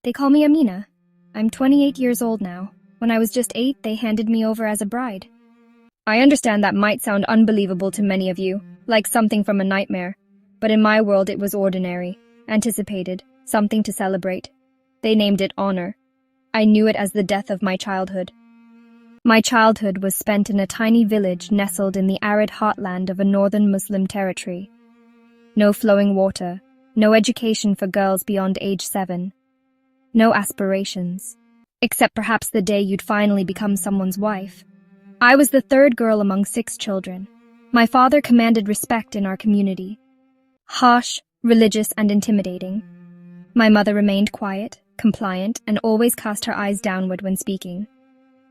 They call me Amina. I'm 28 years old now. When I was just 8, they handed me over as a bride. I understand that might sound unbelievable to many of you, like something from a nightmare. But in my world it was ordinary, anticipated, something to celebrate. They named it honor. I knew it as the death of my childhood. My childhood was spent in a tiny village nestled in the arid heartland of a northern Muslim territory. No flowing water, no education for girls beyond age 7. No aspirations, except perhaps the day you'd finally become someone's wife. I was the third girl among 6 children. My father commanded respect in our community. Harsh, religious, and intimidating. My mother remained quiet, compliant, and always cast her eyes downward when speaking.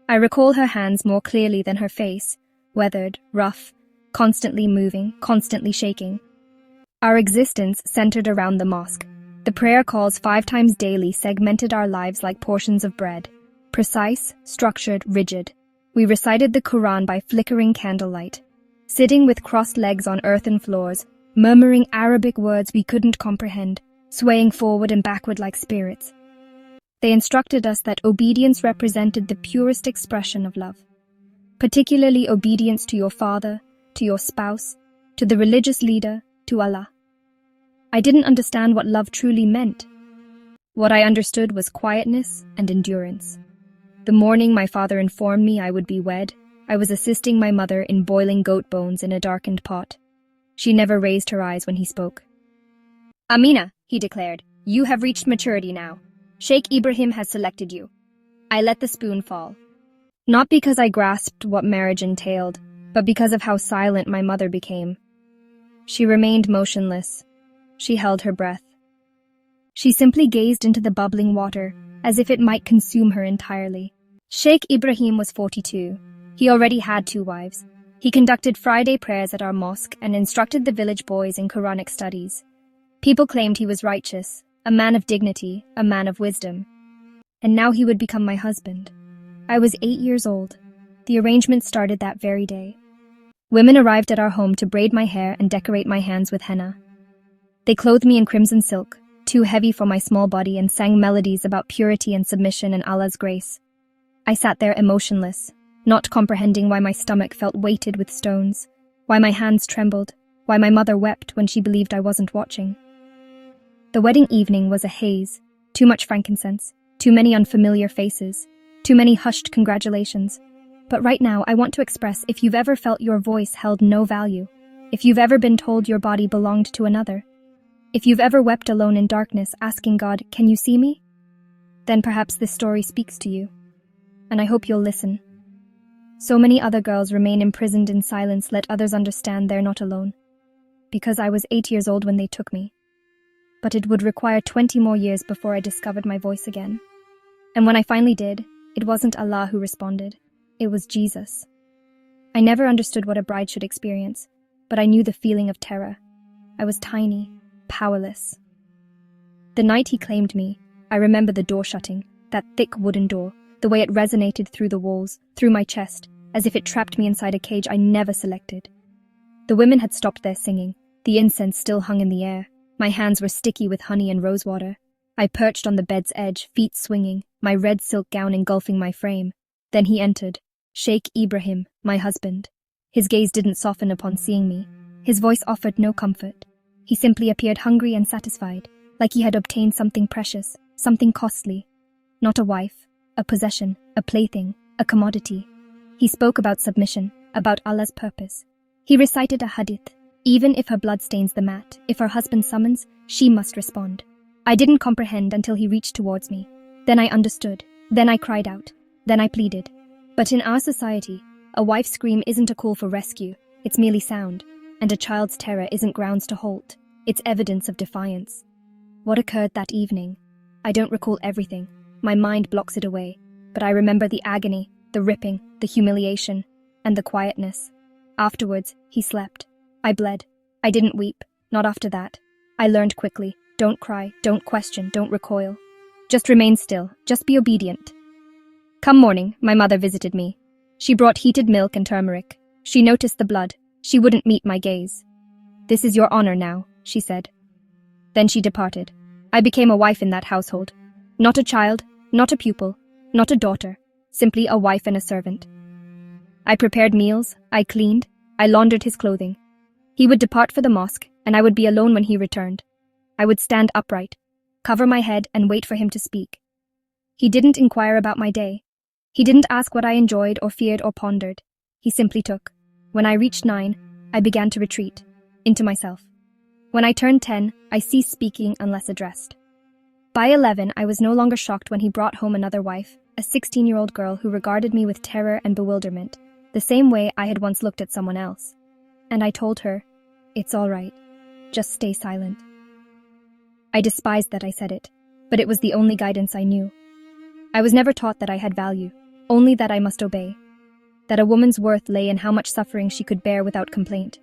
I recall her hands more clearly than her face, weathered, rough, constantly moving, constantly shaking. Our existence centered around the mosque. The prayer calls 5 times daily segmented our lives like portions of bread. Precise, structured, rigid. We recited the Quran by flickering candlelight, sitting with crossed legs on earthen floors, murmuring Arabic words we couldn't comprehend, swaying forward and backward like spirits. They instructed us that obedience represented the purest expression of love, particularly obedience to your father, to your spouse, to the religious leader, to Allah. I didn't understand what love truly meant. What I understood was quietness and endurance. The morning my father informed me I would be wed, I was assisting my mother in boiling goat bones in a darkened pot. She never raised her eyes when he spoke. "Amina," he declared, "you have reached maturity now. Sheikh Ibrahim has selected you." I let the spoon fall. Not because I grasped what marriage entailed, but because of how silent my mother became. She remained motionless. She held her breath. She simply gazed into the bubbling water, as if it might consume her entirely. Sheikh Ibrahim was 42. He already had 2 wives. He conducted Friday prayers at our mosque and instructed the village boys in Quranic studies. People claimed he was righteous, a man of dignity, a man of wisdom. And now he would become my husband. I was 8 years old. The arrangement started that very day. Women arrived at our home to braid my hair and decorate my hands with henna. They clothed me in crimson silk, too heavy for my small body, and sang melodies about purity and submission and Allah's grace. I sat there emotionless, not comprehending why my stomach felt weighted with stones, why my hands trembled, why my mother wept when she believed I wasn't watching. The wedding evening was a haze, too much frankincense, too many unfamiliar faces, too many hushed congratulations. But right now, I want to express if you've ever felt your voice held no value, if you've ever been told your body belonged to another, if you've ever wept alone in darkness asking God, "Can you see me?" Then perhaps this story speaks to you. And I hope you'll listen. So many other girls remain imprisoned in silence. Let others understand they're not alone. Because I was 8 years old when they took me. But it would require 20 more years before I discovered my voice again. And when I finally did, it wasn't Allah who responded. It was Jesus. I never understood what a bride should experience, but I knew the feeling of terror. I was tiny, powerless. The night he claimed me, I remember the door shutting, that thick wooden door, the way it resonated through the walls, through my chest, as if it trapped me inside a cage I never selected. The women had stopped their singing. The incense still hung in the air. My hands were sticky with honey and rosewater. I perched on the bed's edge, feet swinging, my red silk gown engulfing my frame. Then he entered, Sheikh Ibrahim, my husband. His gaze didn't soften upon seeing me. His voice offered no comfort. He simply appeared hungry and satisfied, like he had obtained something precious, something costly. Not a wife, a possession, a plaything, a commodity. He spoke about submission, about Allah's purpose. He recited a hadith. Even if her blood stains the mat, if her husband summons, she must respond. I didn't comprehend until he reached towards me. Then I understood. Then I cried out. Then I pleaded. But in our society, a wife's scream isn't a call for rescue. It's merely sound. And a child's terror isn't grounds to halt. It's evidence of defiance. What occurred that evening? I don't recall everything. My mind blocks it away. But I remember the agony, the ripping, the humiliation, and the quietness. Afterwards, he slept. I bled. I didn't weep. Not after that. I learned quickly. Don't cry, don't question, don't recoil. Just remain still. Just be obedient. Come morning, my mother visited me. She brought heated milk and turmeric. She noticed the blood. She wouldn't meet my gaze. "This is your honor now," she said. Then she departed. I became a wife in that household. Not a child, not a pupil, not a daughter, simply a wife and a servant. I prepared meals, I cleaned, I laundered his clothing. He would depart for the mosque, and I would be alone when he returned. I would stand upright, cover my head, and wait for him to speak. He didn't inquire about my day. He didn't ask what I enjoyed or feared or pondered. He simply took. When I reached 9, I began to retreat, into myself. When I turned 10, I ceased speaking unless addressed. By 11, I was no longer shocked when he brought home another wife, a 16-year-old girl who regarded me with terror and bewilderment, the same way I had once looked at someone else. And I told her, "It's all right. Just stay silent." I despised that I said it, but it was the only guidance I knew. I was never taught that I had value, only that I must obey, that a woman's worth lay in how much suffering she could bear without complaint.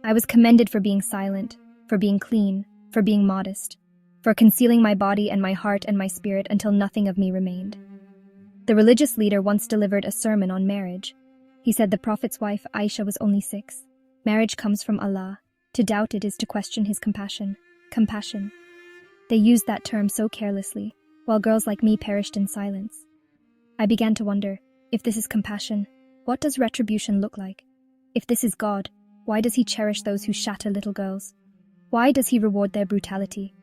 I was commended for being silent, for being clean, for being modest, for concealing my body and my heart and my spirit until nothing of me remained. The religious leader once delivered a sermon on marriage. He said the Prophet's wife Aisha was only 6. Marriage comes from Allah. To doubt it is to question his compassion. Compassion. They used that term so carelessly, while girls like me perished in silence. I began to wonder, if this is compassion, what does retribution look like? If this is God, why does he cherish those who shatter little girls? Why does he reward their brutality?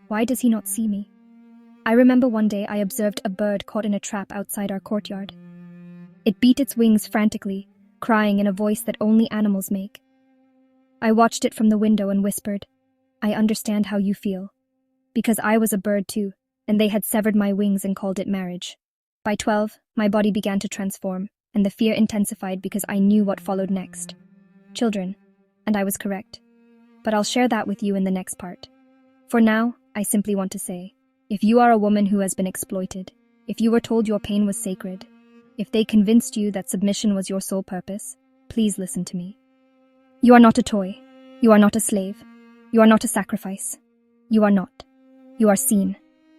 Why does he not see me? I remember one day I observed a bird caught in a trap outside our courtyard. It beat its wings frantically, crying in a voice that only animals make. I watched it from the window and whispered, "I understand how you feel." Because I was a bird too, and they had severed my wings and called it marriage. By 12, my body began to transform, and the fear intensified because I knew what followed next. Children, and I was correct. But I'll share that with you in the next part. For now, I simply want to say, if you are a woman who has been exploited, if you were told your pain was sacred, if they convinced you that submission was your sole purpose, please listen to me. You are not a toy. You are not a slave. You are not a sacrifice. You are not. You are seen.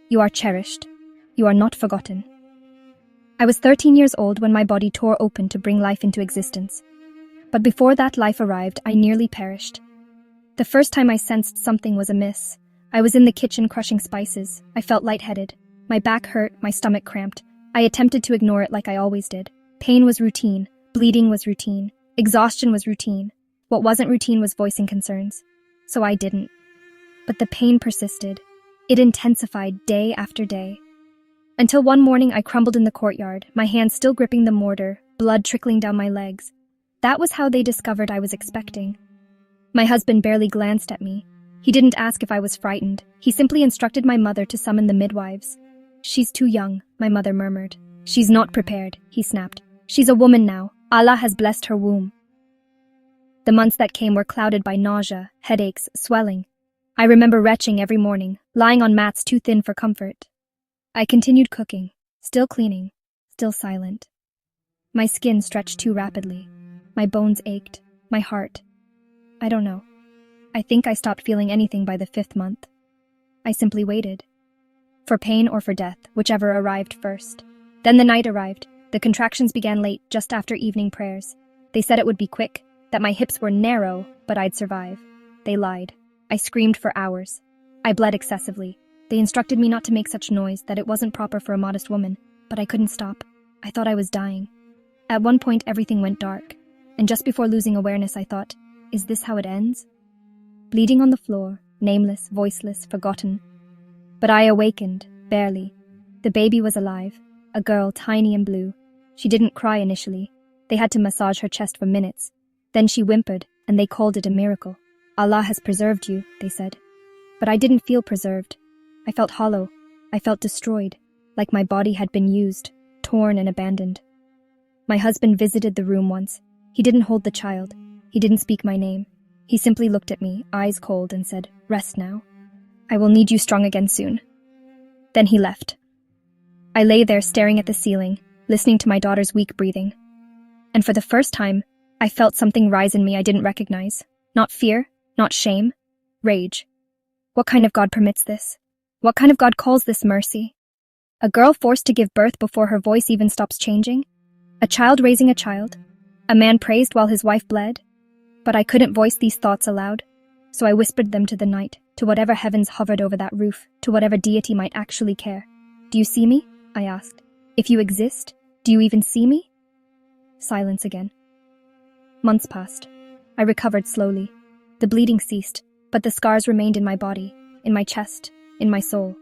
You are cherished. You are not forgotten. I was 13 years old when my body tore open to bring life into existence. But before that life arrived, I nearly perished. The first time I sensed something was amiss, I was in the kitchen crushing spices. I felt lightheaded. My back hurt, my stomach cramped. I attempted to ignore it like I always did. Pain was routine. Bleeding was routine. Exhaustion was routine. What wasn't routine was voicing concerns. So I didn't. But the pain persisted. It intensified day after day. Until one morning I crumbled in the courtyard, my hands still gripping the mortar, blood trickling down my legs. That was how they discovered I was expecting. My husband barely glanced at me. He didn't ask if I was frightened. He simply instructed my mother to summon the midwives. "She's too young," my mother murmured. "She's not prepared," he snapped. "She's a woman now. Allah has blessed her womb." The months that came were clouded by nausea, headaches, swelling. I remember retching every morning, lying on mats too thin for comfort. I continued cooking, still cleaning, still silent. My skin stretched too rapidly. My bones ached. My heart. I don't know. I think I stopped feeling anything by the 5th month. I simply waited. For pain or for death, whichever arrived first. Then the night arrived. The contractions began late, just after evening prayers. They said it would be quick, that my hips were narrow, but I'd survive. They lied. I screamed for hours. I bled excessively. They instructed me not to make such noise, that it wasn't proper for a modest woman, but I couldn't stop. I thought I was dying. At one point, everything went dark, and just before losing awareness, I thought, is this how it ends? Bleeding on the floor, nameless, voiceless, forgotten. But I awakened, barely. The baby was alive, a girl, tiny and blue. She didn't cry initially. They had to massage her chest for minutes. Then she whimpered, and they called it a miracle. Allah has preserved you, they said. But I didn't feel preserved. I felt hollow. I felt destroyed, like my body had been used, torn and abandoned. My husband visited the room once. He didn't hold the child. He didn't speak my name. He simply looked at me, eyes cold, and said, "Rest now. I will need you strong again soon." Then he left. I lay there staring at the ceiling, listening to my daughter's weak breathing. And for the first time, I felt something rise in me I didn't recognize. Not fear, not shame, rage. What kind of God permits this? What kind of God calls this mercy? A girl forced to give birth before her voice even stops changing? A child raising a child? A man praised while his wife bled? But I couldn't voice these thoughts aloud, so I whispered them to the night, to whatever heavens hovered over that roof, to whatever deity might actually care. Do you see me? I asked. If you exist, do you even see me? Silence again. Months passed. I recovered slowly. The bleeding ceased, but the scars remained in my body, in my chest, in my soul.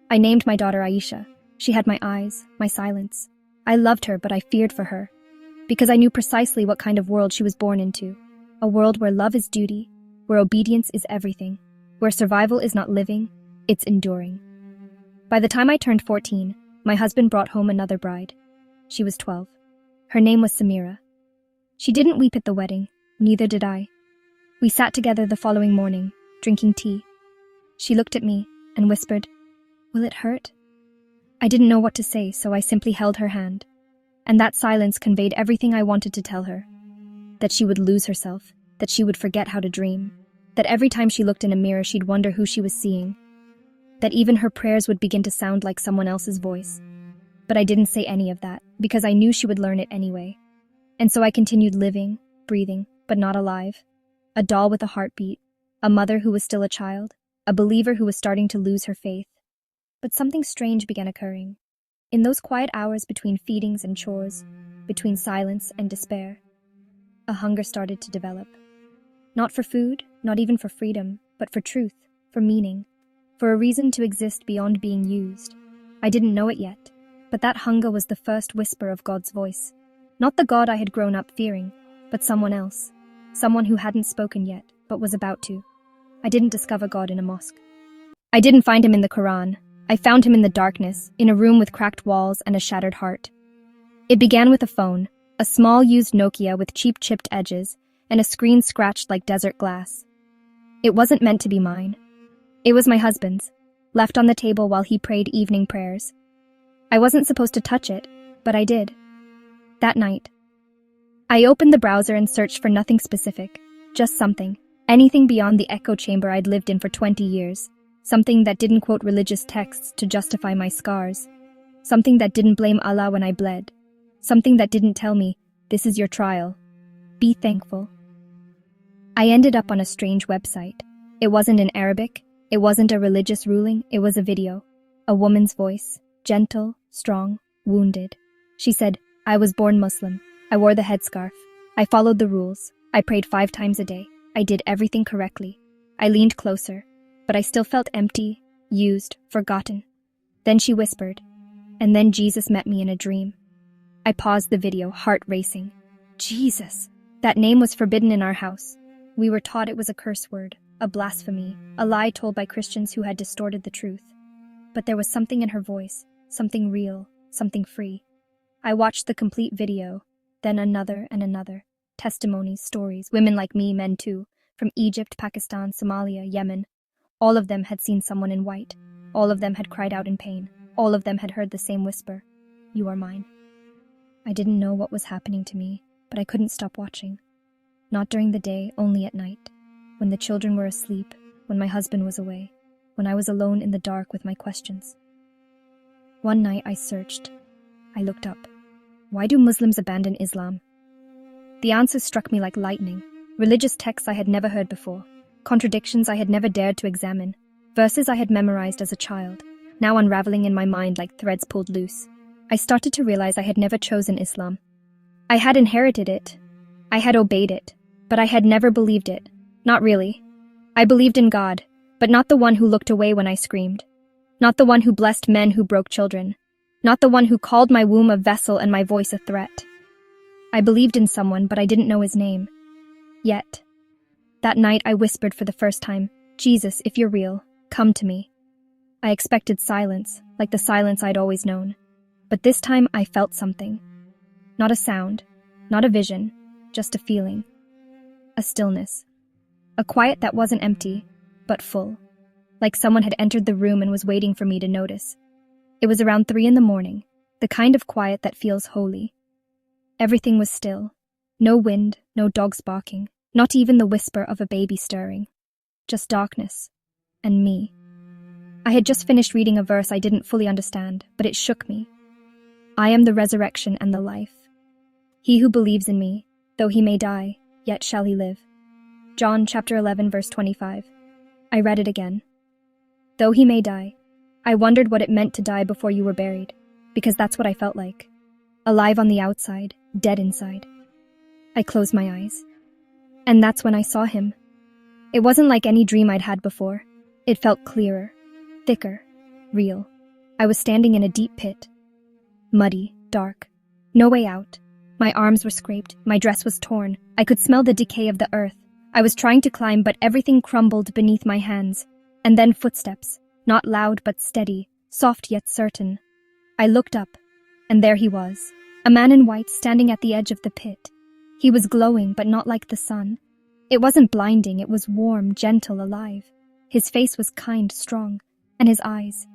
I named my daughter Aisha. She had my eyes, my silence. I loved her, but I feared for her, because I knew precisely what kind of world she was born into. A world where love is duty, where obedience is everything, where survival is not living, it's enduring. By the time I turned 14, my husband brought home another bride. She was 12. Her name was Samira. She didn't weep at the wedding, neither did I. We sat together the following morning, drinking tea. She looked at me and whispered, "Will it hurt?" I didn't know what to say, so I simply held her hand. And that silence conveyed everything I wanted to tell her. That she would lose herself, that she would forget how to dream, that every time she looked in a mirror she'd wonder who she was seeing, that even her prayers would begin to sound like someone else's voice. But I didn't say any of that, because I knew she would learn it anyway. And so I continued living, breathing, but not alive. A doll with a heartbeat, a mother who was still a child, a believer who was starting to lose her faith. But something strange began occurring. In those quiet hours between feedings and chores, between silence and despair, a hunger started to develop. Not for food, not even for freedom, but for truth, for meaning, for a reason to exist beyond being used. I didn't know it yet, but that hunger was the first whisper of God's voice. Not the God I had grown up fearing, but someone else. Someone who hadn't spoken yet, but was about to. I didn't discover God in a mosque. I didn't find him in the Quran. I found him in the darkness, in a room with cracked walls and a shattered heart. It began with a phone, a small used Nokia with cheap chipped edges, and a screen scratched like desert glass. It wasn't meant to be mine. It was my husband's, left on the table while he prayed evening prayers. I wasn't supposed to touch it, but I did. That night, I opened the browser and searched for nothing specific, just something, anything beyond the echo chamber I'd lived in for 20 years. Something that didn't quote religious texts to justify my scars. Something that didn't blame Allah when I bled. Something that didn't tell me, "This is your trial. Be thankful." I ended up on a strange website. It wasn't in Arabic. It wasn't a religious ruling. It was a video. A woman's voice. Gentle, strong, wounded. She said, "I was born Muslim. I wore the headscarf. I followed the rules. I prayed 5 times a day. I did everything correctly. I leaned closer. But I still felt empty, used, forgotten." Then she whispered, "And then Jesus met me in a dream." I paused the video, heart racing. Jesus! That name was forbidden in our house. We were taught it was a curse word, a blasphemy, a lie told by Christians who had distorted the truth. But there was something in her voice, something real, something free. I watched the complete video, then another and another. Testimonies, stories, women like me, men too, from Egypt, Pakistan, Somalia, Yemen. All of them had seen someone in white. All of them had cried out in pain. All of them had heard the same whisper, "You are mine." I didn't know what was happening to me, but I couldn't stop watching. Not during the day, only at night, when the children were asleep, when my husband was away, when I was alone in the dark with my questions. One night I searched. I looked up. Why do Muslims abandon Islam? The answers struck me like lightning. Religious texts I had never heard before. Contradictions I had never dared to examine. Verses I had memorized as a child, now unraveling in my mind like threads pulled loose. I started to realize I had never chosen Islam. I had inherited it. I had obeyed it. But I had never believed it. Not really. I believed in God, but not the one who looked away when I screamed. Not the one who blessed men who broke children. Not the one who called my womb a vessel and my voice a threat. I believed in someone, but I didn't know his name. Yet, that night I whispered for the first time, "Jesus, if you're real, come to me." I expected silence, like the silence I'd always known. But this time I felt something. Not a sound, not a vision, just a feeling. A stillness. A quiet that wasn't empty, but full. Like someone had entered the room and was waiting for me to notice. It was around 3 a.m, the kind of quiet that feels holy. Everything was still. No wind, no dogs barking. Not even the whisper of a baby stirring. Just darkness. And me. I had just finished reading a verse I didn't fully understand, but it shook me. "I am the resurrection and the life. He who believes in me, though he may die, yet shall he live." John chapter 11, verse 25. I read it again. Though he may die, I wondered what it meant to die before you were buried, because that's what I felt like. Alive on the outside, dead inside. I closed my eyes. And that's when I saw him. It wasn't like any dream I'd had before. It felt clearer, thicker, real. I was standing in a deep pit. Muddy, dark. No way out. My arms were scraped, my dress was torn. I could smell the decay of the earth. I was trying to climb, but everything crumbled beneath my hands. And then footsteps, not loud but steady, soft yet certain. I looked up, and there he was, a man in white standing at the edge of the pit. He was glowing, but not like the sun. It wasn't blinding, it was warm, gentle, alive. His face was kind, strong, and his eyes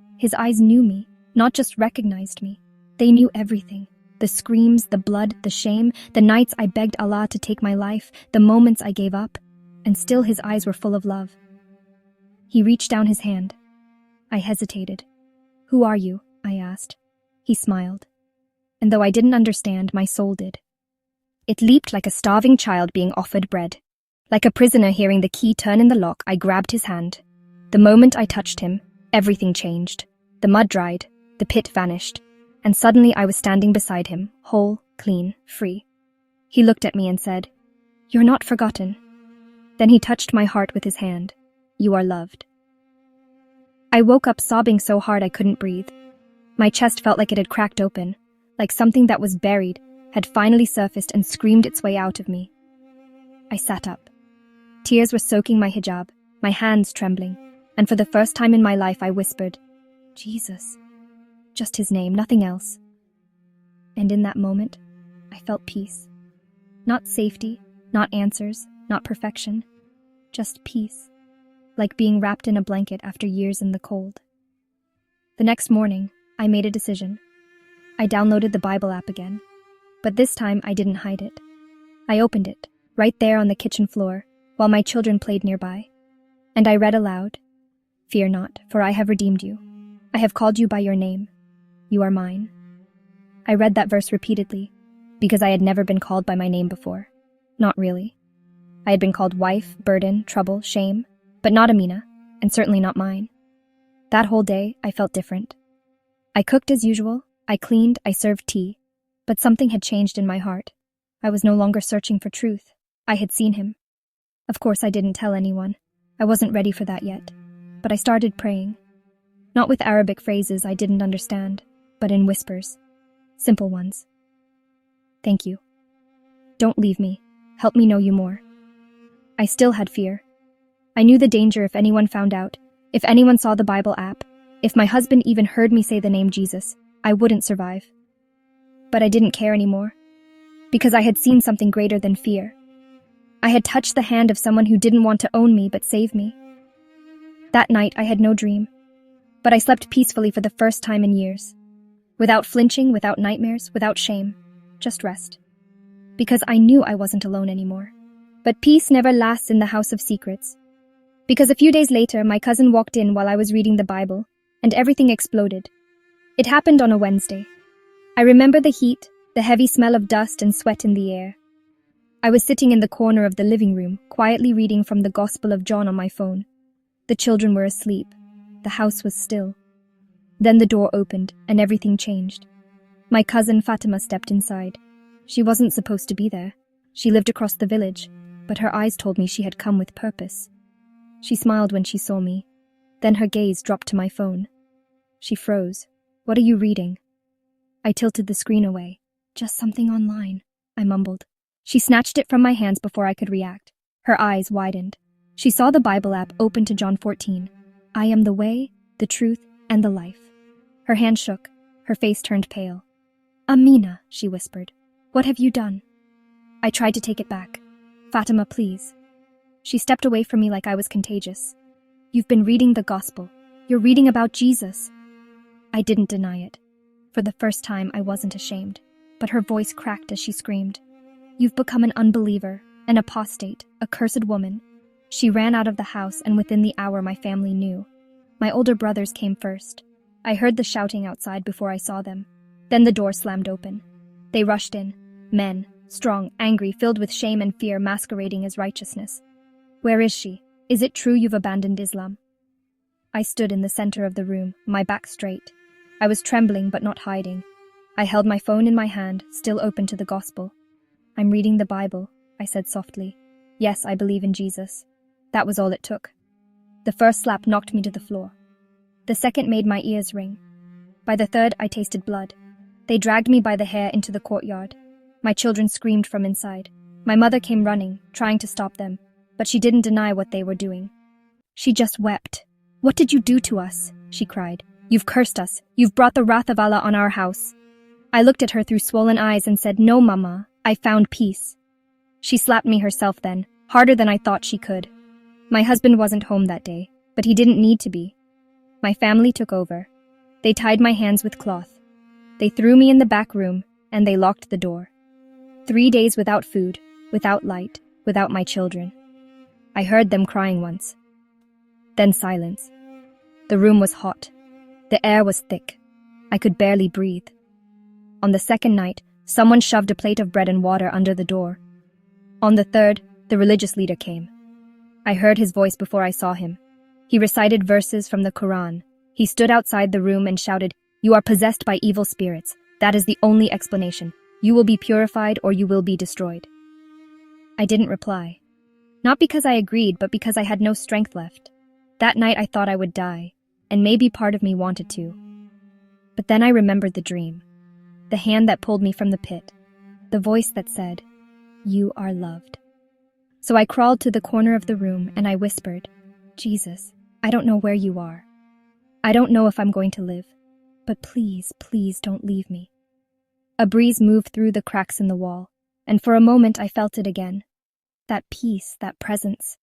knew me, not just recognized me. They knew everything. The screams, the blood, the shame, the nights I begged Allah to take my life, the moments I gave up, and still his eyes were full of love. He reached down his hand. I hesitated. "Who are you?" I asked. He smiled. And though I didn't understand, my soul did. It leaped like a starving child being offered bread. Like a prisoner hearing the key turn in the lock, I grabbed his hand. The moment I touched him, everything changed. The mud dried, the pit vanished, and suddenly I was standing beside him, whole, clean, free. He looked at me and said, "You're not forgotten." Then he touched my heart with his hand. "You are loved." I woke up sobbing so hard I couldn't breathe. My chest felt like it had cracked open, like something that was buried had finally surfaced and screamed its way out of me. I sat up. Tears were soaking my hijab, my hands trembling, and for the first time in my life I whispered, "Jesus." Just his name, nothing else. And in that moment, I felt peace. Not safety, not answers, not perfection. Just peace. Like being wrapped in a blanket after years in the cold. The next morning, I made a decision. I downloaded the Bible app again. But this time, I didn't hide it. I opened it, right there on the kitchen floor, while my children played nearby. And I read aloud, "Fear not, for I have redeemed you. I have called you by your name. You are mine." I read that verse repeatedly, because I had never been called by my name before. Not really. I had been called wife, burden, trouble, shame, but not Amina, and certainly not mine. That whole day, I felt different. I cooked as usual, I cleaned, I served tea, but something had changed in my heart. I was no longer searching for truth. I had seen him. Of course, I didn't tell anyone. I wasn't ready for that yet, but I started praying. Not with Arabic phrases I didn't understand, but in whispers. Simple ones. "Thank you. Don't leave me. Help me know you more." I still had fear. I knew the danger if anyone found out, if anyone saw the Bible app, if my husband even heard me say the name Jesus, I wouldn't survive. But I didn't care anymore, because I had seen something greater than fear. I had touched the hand of someone who didn't want to own me but save me. That night I had no dream, but I slept peacefully for the first time in years. Without flinching, without nightmares, without shame. Just rest. Because I knew I wasn't alone anymore. But peace never lasts in the house of secrets. Because a few days later, my cousin walked in while I was reading the Bible, and everything exploded. It happened on a Wednesday. I remember the heat, the heavy smell of dust and sweat in the air. I was sitting in the corner of the living room, quietly reading from the Gospel of John on my phone. The children were asleep. The house was still. Then the door opened, and everything changed. My cousin Fatima stepped inside. She wasn't supposed to be there. She lived across the village, but her eyes told me she had come with purpose. She smiled when she saw me. Then her gaze dropped to my phone. She froze. "What are you reading?" I tilted the screen away. "Just something online," I mumbled. She snatched it from my hands before I could react. Her eyes widened. She saw the Bible app open to John 14. "I am the way, the truth, and the life." Her hand shook. Her face turned pale. "Amina," she whispered. "What have you done?" I tried to take it back. "Fatima, please." She stepped away from me like I was contagious. "You've been reading the gospel. You're reading about Jesus." I didn't deny it. For the first time, I wasn't ashamed. But her voice cracked as she screamed. "You've become an unbeliever, an apostate, a cursed woman." She ran out of the house, and within the hour my family knew. My older brothers came first. I heard the shouting outside before I saw them. Then the door slammed open. They rushed in. Men, strong, angry, filled with shame and fear, masquerading as righteousness. "Where is she? Is it true you've abandoned Islam?" I stood in the center of the room, my back straight. I was trembling but not hiding. I held my phone in my hand, still open to the gospel. "I'm reading the Bible," I said softly. "Yes, I believe in Jesus." That was all it took. The first slap knocked me to the floor. The second made my ears ring. By the third, I tasted blood. They dragged me by the hair into the courtyard. My children screamed from inside. My mother came running, trying to stop them, but she didn't deny what they were doing. She just wept. "What did you do to us?" she cried. "You've cursed us. You've brought the wrath of Allah on our house." I looked at her through swollen eyes and said, "No, Mama, I found peace." She slapped me herself then, harder than I thought she could. My husband wasn't home that day, but he didn't need to be. My family took over. They tied my hands with cloth. They threw me in the back room, and they locked the door. 3 days without food, without light, without my children. I heard them crying once. Then silence. The room was hot. The air was thick. I could barely breathe. On the second night, someone shoved a plate of bread and water under the door. On the third, the religious leader came. I heard his voice before I saw him. He recited verses from the Quran. He stood outside the room and shouted, "You are possessed by evil spirits. That is the only explanation. You will be purified or you will be destroyed." I didn't reply. Not because I agreed, but because I had no strength left. That night I thought I would die, and maybe part of me wanted to. But then I remembered the dream. The hand that pulled me from the pit. The voice that said, "You are loved." So I crawled to the corner of the room and I whispered, "Jesus, I don't know where you are. I don't know if I'm going to live, but please, please don't leave me." A breeze moved through the cracks in the wall, and for a moment I felt it again. That peace, that presence.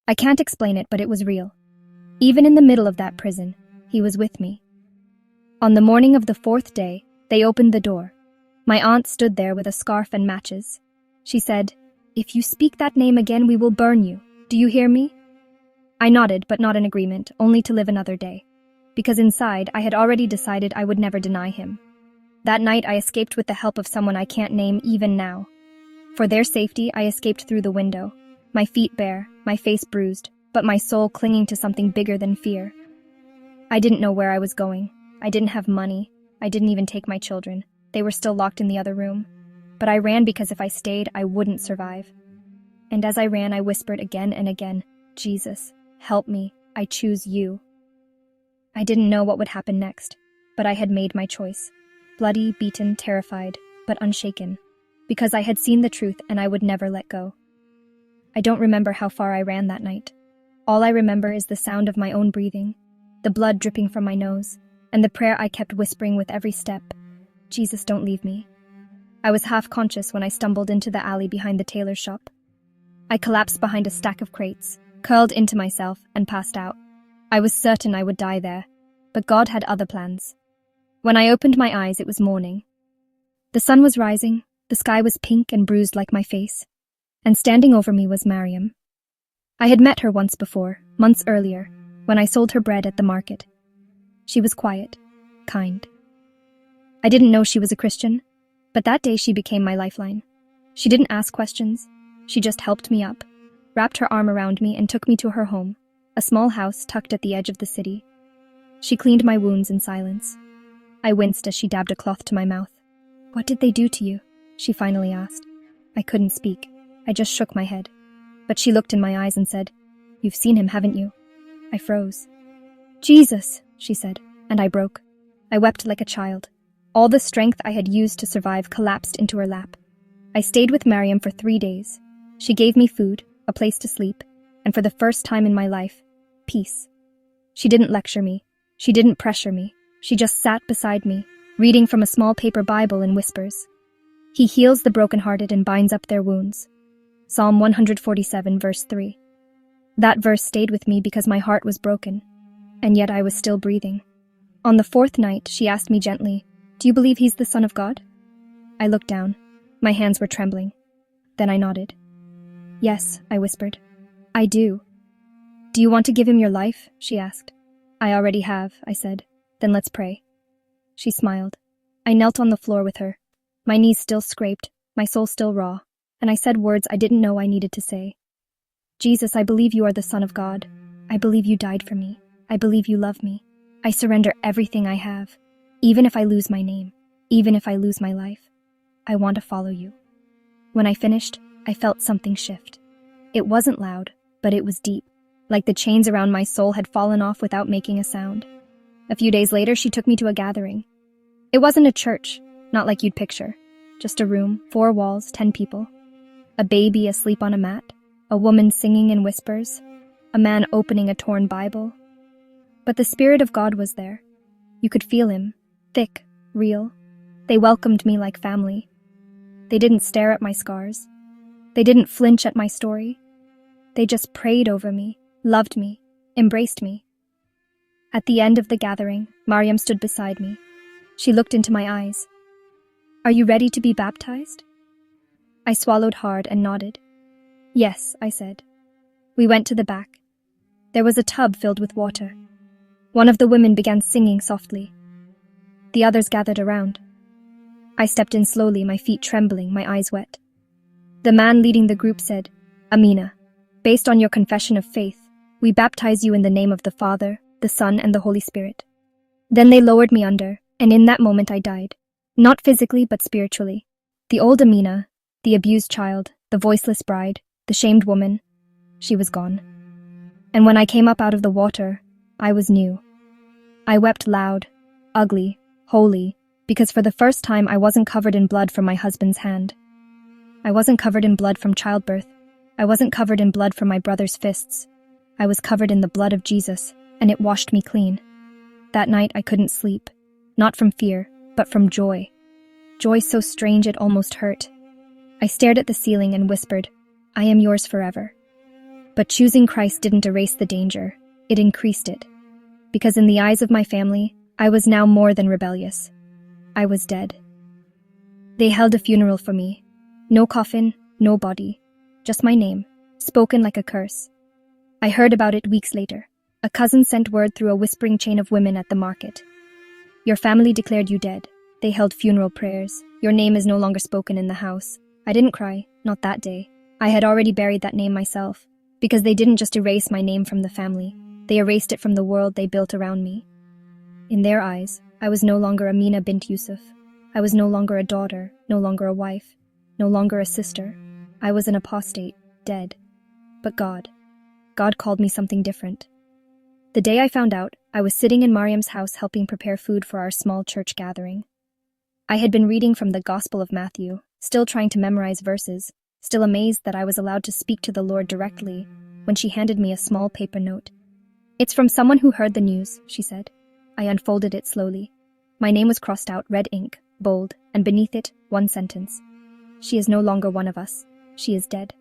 I can't explain it, but it was real. Even in the middle of that prison, he was with me. On the morning of the 4th day, they opened the door. My aunt stood there with a scarf and matches. She said, "If you speak that name again, we will burn you. Do you hear me?" I nodded, but not in agreement, only to live another day. Because inside, I had already decided I would never deny him. That night, I escaped with the help of someone I can't name even now. For their safety, I escaped through the window, my feet bare, my face bruised, but my soul clinging to something bigger than fear. I didn't know where I was going. I didn't have money. I didn't even take my children. They were still locked in the other room. But I ran because if I stayed, I wouldn't survive. And as I ran, I whispered again and again, "Jesus, help me. I choose you." I didn't know what would happen next, but I had made my choice. Bloody, beaten, terrified, but unshaken. Because I had seen the truth and I would never let go. I don't remember how far I ran that night. All I remember is the sound of my own breathing, the blood dripping from my nose, and the prayer I kept whispering with every step, "Jesus, don't leave me." I was half conscious when I stumbled into the alley behind the tailor's shop. I collapsed behind a stack of crates, curled into myself, and passed out. I was certain I would die there, but God had other plans. When I opened my eyes, it was morning. The sun was rising, the sky was pink and bruised like my face, and standing over me was Mariam. I had met her once before, months earlier, when I sold her bread at the market. She was quiet, kind. I didn't know she was a Christian, but that day she became my lifeline. She didn't ask questions. She just helped me up, wrapped her arm around me and took me to her home, a small house tucked at the edge of the city. She cleaned my wounds in silence. I winced as she dabbed a cloth to my mouth. "What did they do to you?" she finally asked. I couldn't speak. I just shook my head. But she looked in my eyes and said, "You've seen him, haven't you?" I froze. "Jesus," she said, and I broke. I wept like a child. All the strength I had used to survive collapsed into her lap. I stayed with Mariam for 3 days. She gave me food, a place to sleep, and for the first time in my life, peace. She didn't lecture me. She didn't pressure me. She just sat beside me, reading from a small paper Bible in whispers. He heals the brokenhearted and binds up their wounds. Psalm 147, verse 3. That verse stayed with me because my heart was broken, and yet I was still breathing. On the 4th night, she asked me gently, "Do you believe he's the Son of God?" I looked down. My hands were trembling. Then I nodded. "Yes," I whispered. "I do." "Do you want to give him your life?" she asked. "I already have," I said. "Then let's pray." She smiled. I knelt on the floor with her. My knees still scraped, my soul still raw, and I said words I didn't know I needed to say. "Jesus, I believe you are the Son of God. I believe you died for me. I believe you love me. I surrender everything I have. Even if I lose my name, even if I lose my life, I want to follow you." When I finished, I felt something shift. It wasn't loud, but it was deep, like the chains around my soul had fallen off without making a sound. A few days later, she took me to a gathering. It wasn't a church, not like you'd picture. Just a room, 4 walls, 10 people. A baby asleep on a mat, a woman singing in whispers, a man opening a torn Bible. But the Spirit of God was there. You could feel him, thick, real. They welcomed me like family. They didn't stare at my scars. They didn't flinch at my story. They just prayed over me, loved me, embraced me. At the end of the gathering, Mariam stood beside me. She looked into my eyes. "Are you ready to be baptized?" I swallowed hard and nodded. "Yes," I said. We went to the back. There was a tub filled with water. One of the women began singing softly. The others gathered around. I stepped in slowly, my feet trembling, my eyes wet. The man leading the group said, "Amina, based on your confession of faith, we baptize you in the name of the Father, the Son, and the Holy Spirit." Then they lowered me under, and in that moment I died. Not physically, but spiritually. The old Amina, the abused child, the voiceless bride, the shamed woman, she was gone. And when I came up out of the water, I was new. I wept loud, ugly, holy, because for the first time I wasn't covered in blood from my husband's hand. I wasn't covered in blood from childbirth. I wasn't covered in blood from my brother's fists. I was covered in the blood of Jesus, and it washed me clean. That night I couldn't sleep, not from fear, but from joy. Joy so strange it almost hurt. I stared at the ceiling and whispered, "I am yours forever." But choosing Christ didn't erase the danger, it increased it. Because in the eyes of my family, I was now more than rebellious. I was dead. They held a funeral for me. No coffin, no body, just my name, spoken like a curse. I heard about it weeks later. A cousin sent word through a whispering chain of women at the market. "Your family declared you dead. They held funeral prayers. Your name is no longer spoken in the house." I didn't cry, not that day. I had already buried that name myself, because they didn't just erase my name from the family. They erased it from the world they built around me. In their eyes, I was no longer Amina bint Yusuf. I was no longer a daughter, no longer a wife, no longer a sister. I was an apostate, dead. But God called me something different. The day I found out, I was sitting in Mariam's house helping prepare food for our small church gathering. I had been reading from the Gospel of Matthew, still trying to memorize verses, still amazed that I was allowed to speak to the Lord directly, when she handed me a small paper note. "It's from someone who heard the news," she said. I unfolded it slowly. My name was crossed out, red ink, bold, and beneath it, one sentence. "She is no longer one of us. She is dead."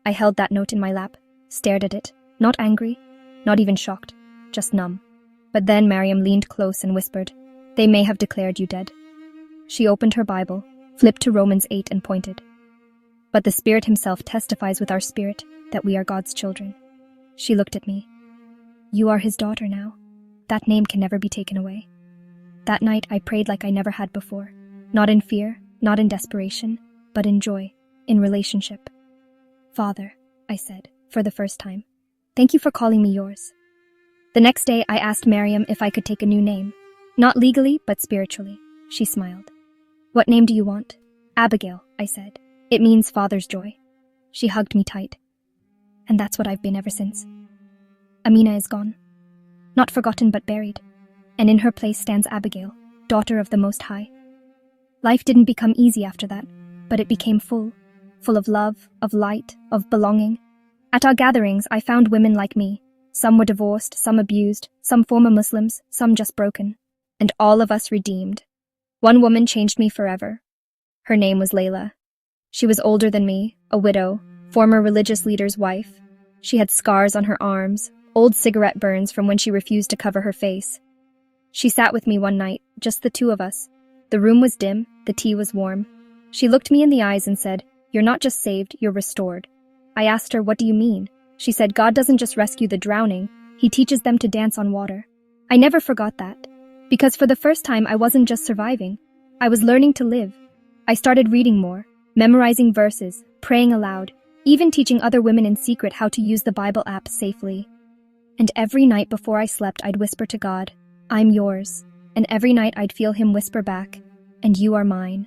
I held that note in my lap, stared at it, not angry, not even shocked, just numb. But then Mariam leaned close and whispered, "They may have declared you dead." She opened her Bible, flipped to Romans 8 and pointed. "But the Spirit himself testifies with our spirit that we are God's children." She looked at me. "You are his daughter now. That name can never be taken away." That night I prayed like I never had before, not in fear, not in desperation, but in joy, in relationship. "Father," I said, for the first time, "thank you for calling me yours." The next day I asked Mariam if I could take a new name, not legally, but spiritually. She smiled. "What name do you want?" "Abigail," I said. "It means Father's joy." She hugged me tight. And that's what I've been ever since. Amina is gone. Not forgotten but buried. And in her place stands Abigail, daughter of the Most High. Life didn't become easy after that, but it became full of love, of light, of belonging. At our gatherings, I found women like me. Some were divorced, some abused, some former Muslims, some just broken. And all of us redeemed. One woman changed me forever. Her name was Layla. She was older than me, a widow, former religious leader's wife. She had scars on her arms, old cigarette burns from when she refused to cover her face. She sat with me one night, just the two of us. The room was dim, the tea was warm. She looked me in the eyes and said, "You're not just saved, you're restored." I asked her, "What do you mean?" She said, "God doesn't just rescue the drowning, he teaches them to dance on water." I never forgot that, because for the first time I wasn't just surviving, I was learning to live. I started reading more, memorizing verses, praying aloud, even teaching other women in secret how to use the Bible app safely. And every night before I slept, I'd whisper to God, I'm yours. And every night I'd feel him whisper back, and you are mine.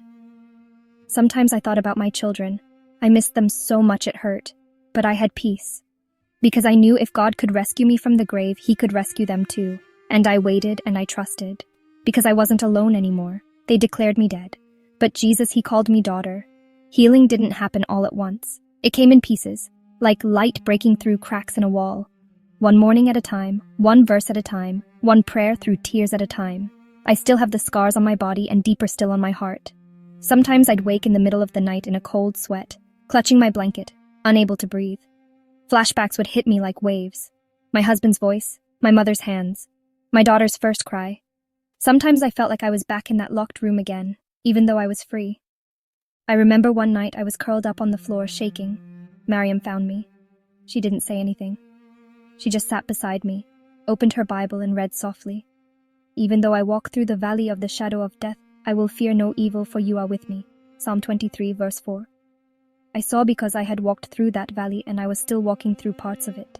Sometimes I thought about my children. I missed them so much it hurt, but I had peace. Because I knew if God could rescue me from the grave, he could rescue them too. And I waited and I trusted. Because I wasn't alone anymore. They declared me dead. But Jesus, he called me daughter. Healing didn't happen all at once. It came in pieces, like light breaking through cracks in a wall. One morning at a time, one verse at a time, one prayer through tears at a time. I still have the scars on my body and deeper still on my heart. Sometimes I'd wake in the middle of the night in a cold sweat, clutching my blanket, unable to breathe. Flashbacks would hit me like waves. My husband's voice, my mother's hands, my daughter's first cry. Sometimes I felt like I was back in that locked room again, even though I was free. I remember one night I was curled up on the floor shaking. Mariam found me. She didn't say anything. She just sat beside me, opened her Bible and read softly. Even though I walk through the valley of the shadow of death, I will fear no evil, for you are with me. Psalm 23, verse 4. I saw because I had walked through that valley and I was still walking through parts of it.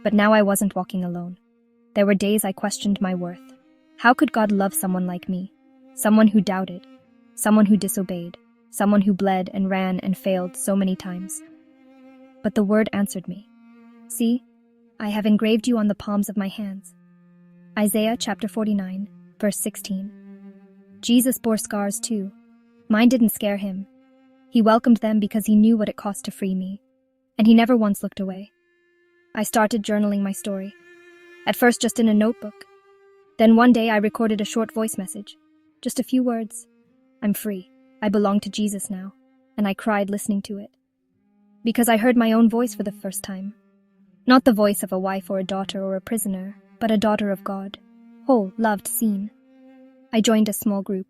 But now I wasn't walking alone. There were days I questioned my worth. How could God love someone like me? Someone who doubted, someone who disobeyed, someone who bled and ran and failed so many times. But the word answered me. See, I have engraved you on the palms of my hands. Isaiah chapter 49, verse 16. Jesus bore scars too. Mine didn't scare him. He welcomed them because he knew what it cost to free me, and he never once looked away. I started journaling my story, at first just in a notebook. Then one day I recorded a short voice message, just a few words. I'm free. I belong to Jesus now, and I cried listening to it. Because I heard my own voice for the first time. Not the voice of a wife or a daughter or a prisoner, but a daughter of God, whole, loved, seen. I joined a small group.